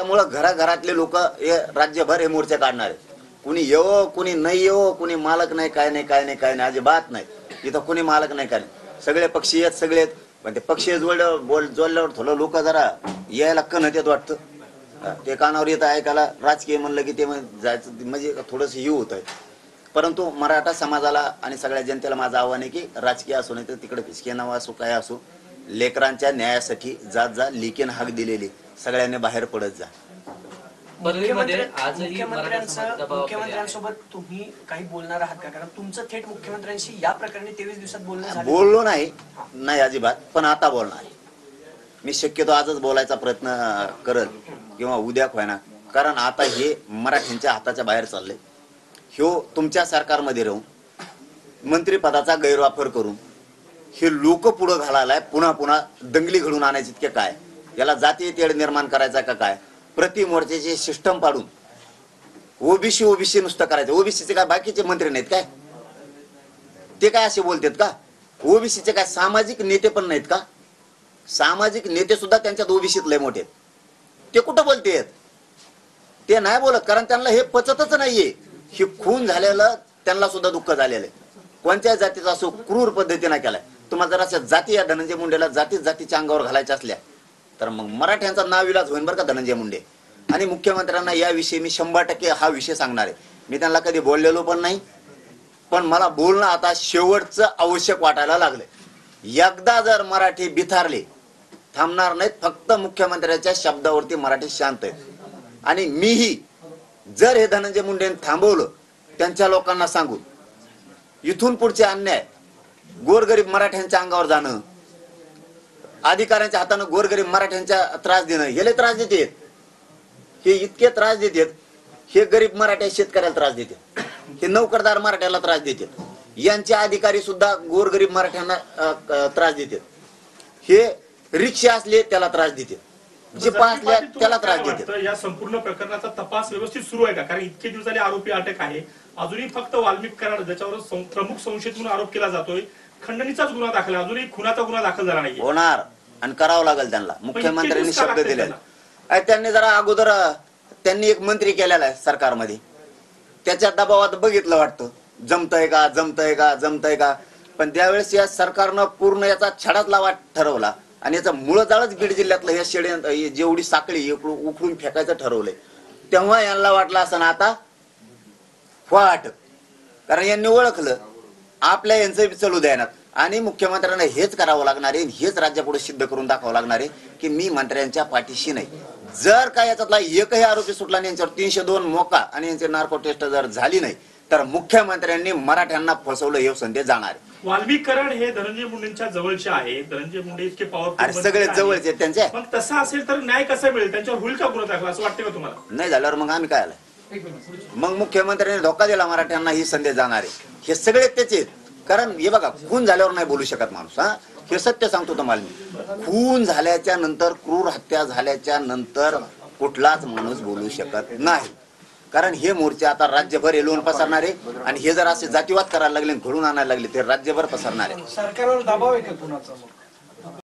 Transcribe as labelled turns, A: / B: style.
A: त्यामुळं घराघरातले लोक हे राज्यभर हे मोर्चे काढणार आहेत. कुणी येवो कुणी नाही येवो, कुणी मालक नाही काय नाही काय नाही काय नाही अजिबात नाही. इथं कुणी मालक नाही काय नाही, सगळे पक्षी आहेत सगळे. पण ते पक्षी जोडल्यावर थोडं लोक जरा यायला कणत येत वाटतं. ते कानावर येतं ऐकायला. राजकीय म्हणलं की ते जायचं म्हणजे थोडंसं हे होत आहे. परंतु मराठा समाजाला आणि सगळ्या जनतेला माझं आव्हान आहे की राजकीय असो नाही तर तिकडे फिसके नाव असो काय असो, लेकरांच्या न्यायासाठी जात जा. लिकेन हाक दिलेली सगळ्यांनी बाहेर पडत जा.
B: मुख्यमंत्र्यांसोबत तुम्ही काही बोलणार आहात का? कारण तुमचं थेट मुख्यमंत्र्यांशी या प्रकरणी 23 दिवसात बोलणं झालं.
A: बोललो नाही अजिबात, पण आता बोलणार आहे मी. शक्यतो आजच बोलायचा प्रयत्न करल किंवा उद्या होईना. कारण आता हे मराठ्यांच्या हाताच्या बाहेर चाललंय. ह्यो तुमच्या सरकारमध्ये राहून मंत्रिपदाचा गैरवापर करून हे लोक पुढं घालायलाय. पुन्हा पुन्हा दंगली घडून आणायचे इतके काय, याला जातीय तेढ निर्माण करायचा का काय, प्रति मोर्चाचे सिस्टम पाडून ओबीसी नुसतं करायचं. ओबीसीचे काय बाकीचे मंत्री नाहीत काय? ते काय असे बोलतात का? ओबीसीचे काय सामाजिक नेते पण नाहीत का? सामाजिक नेते सुद्धा त्यांच्यात ओबीसीत लय मोठे. ते कुठं बोलतेत? ते नाही बोलत, कारण त्यांना हे पचतच नाहीये. हे खून झालेलं त्यांना सुद्धा दुःख झालेलं आहे. कोणत्या जातीचा असो क्रूर पद्धतीने केलाय. तुम्हाला जर अशा जाती या धनंजय मुंडेला जातीच्या अंगावर घालायच्या असल्या तर मग मराठ्यांचा नाविलाज होईल बरं का धनंजय मुंडे. आणि मुख्यमंत्र्यांना याविषयी मी 100% हा विषय सांगणार आहे. मी त्यांना कधी बोललेलो पण नाही, पण मला बोलणं आता शेवटचं आवश्यक वाटायला लागलं. एकदा जर मराठी बिथारले थांबणार नाहीत. फक्त मुख्यमंत्र्यांच्या शब्दावरती मराठी शांत आहे. आणि मीही जर हे धनंजय मुंडे थांबवलं, त्यांच्या लोकांना सांगून इथून पुढचे अन्याय गोरगरीब मराठ्यांच्या अंगावर जाणं, अधिकाऱ्यांच्या हातानं गोरगरीब मराठ्यांच्या त्रास देणं, हे त्रास देतात. हे इतके त्रास देतात. हे गरीब मराठ्या शेतकऱ्याला त्रास देतात. हे नोकरदार मराठ्याला त्रास देतात. यांचे अधिकारी सुद्धा गोरगरीब मराठ्यांना त्रास देतात. हे रिक्षा असले त्याला त्रास देतात, जिपा असल्या त्याला त्रास देतात.
C: या संपूर्ण प्रकरणाचा तपास व्यवस्थित सुरू आहे का? कारण इतके दिवस झाले आरोपी अटक आहे, अजूनही फक्त वाल्मिक कराड ज्याच्यावर प्रमुख संशयित म्हणून आरोप केला जातोय, खंडणीचाच गुन्हा दाखल आहे, अजूनही खुनाचा गुन्हा दाखल झाला नाही.
A: होणार आणि करावं लागेल त्यांना. मुख्यमंत्र्यांनी शब्द दिलेला. त्यांनी जरा अगोदर त्यांनी एक मंत्री केलेला आहे सरकारमध्ये, त्याच्या दबावात बघितलं वाटतं जमतंय का. पण त्यावेळेस या सरकारनं पूर्ण याचा छडाच वाट ठरवला आणि याचं मूळ जाळच बीड जिल्ह्यातलं हे शेडे जेवढी साखळी उखडून फेकायचं ठरवलंय. तेव्हा यांना वाटलं असं ना आता वाट, कारण यांनी ओळखलं आपल्या यांचं चलू द्यायनात. आणि मुख्यमंत्र्यांना हेच करावं लागणार आहे, हेच राज्यापुढे सिद्ध करून दाखवावं लागणार आहे की मी मंत्र्यांच्या पाठीशी नाही. जर का याच्यातला एकही आरोपी सुटला नाही, यांच्यावर 302 मोका आणि यांचे नार्को टेस्ट जर झाली नाही तर मुख्यमंत्र्यांनी मराठ्यांना फसवलं हे संदेश जाणार आहे.
C: वाल्मिक कराड हे धनंजय मुंडेंच्या जवळचे आहे. धनंजय मुंडे इतके पॉवरफुल
A: सगळे जवळचे त्यांचे.
C: पण तसं असेल तर न्याय कसा मिळेल? त्यांच्यावर होईल का गुन्हा दाखल असं वाटतं का तुम्हाला?
A: नाही झाल्यावर मग आम्ही काय आलाय? मग मुख्यमंत्र्यांनी धोका दिला मराठ्यांना ही संदेश जाणार आहे. हे सगळे त्याचे. कारण हे बघा, खून झाल्यावर नाही बोलू शकत माणूस. हा, हे सत्य सांगतो तुम्हाला मी. खून झाल्याच्या नंतर, क्रूर हत्या झाल्याच्या नंतर कुठलाच माणूस बोलू शकत नाही. कारण हे मोर्चे आता राज्यभर येऊन पसरणार आहे आणि हे जर असे जातीवाद करायला लागले, घडून आणायला लागले, ते राज्यभर पसरणार आहे.
B: सरकारवर दबाव आहे का कुणाचा?